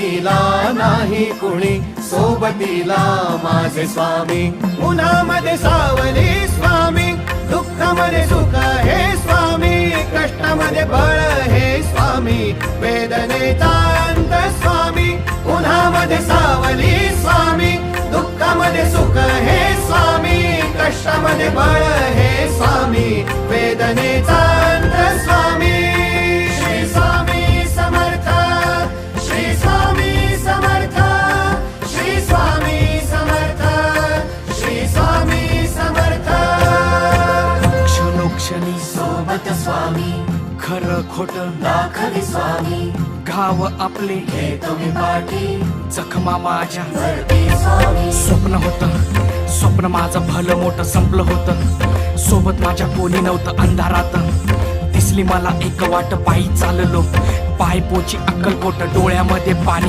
सोबतीला नाही कुणी, सोबतीला माझे स्वामी. उन्हामध्ये सावली स्वामी, दुःखामध्ये सुख हे स्वामी, कष्टामध्ये बळ हे स्वामी, वेदनेचा अंत स्वामी. उन्हामध्ये सावली स्वामी, दुःखामध्ये सुख हे स्वामी, कष्टामध्ये बळ हे स्वामी, वेदनेचा अंत स्वामी. श्री स्वामी समर्थ, श्री स्वामी समर्थ, श्री स्वामी समर्थ, श्री स्वामी समर्थ. क्षणोक्षणी सोबत स्वामी, खरं खोट दाखवी स्वामी, घाव आपले हे तुम्ही पाठी जखमा माझ्या. वरती स्वामी. स्वप्न होतं, स्वप्न माझं भलं मोठं संपलं होतं. सोबत माझ्या कोणी नव्हतं अंधारात. दिसली मला एक वाट, पायी चाललो, पाय पोची अक्कलकोट, डोळ्यामध्ये पाणी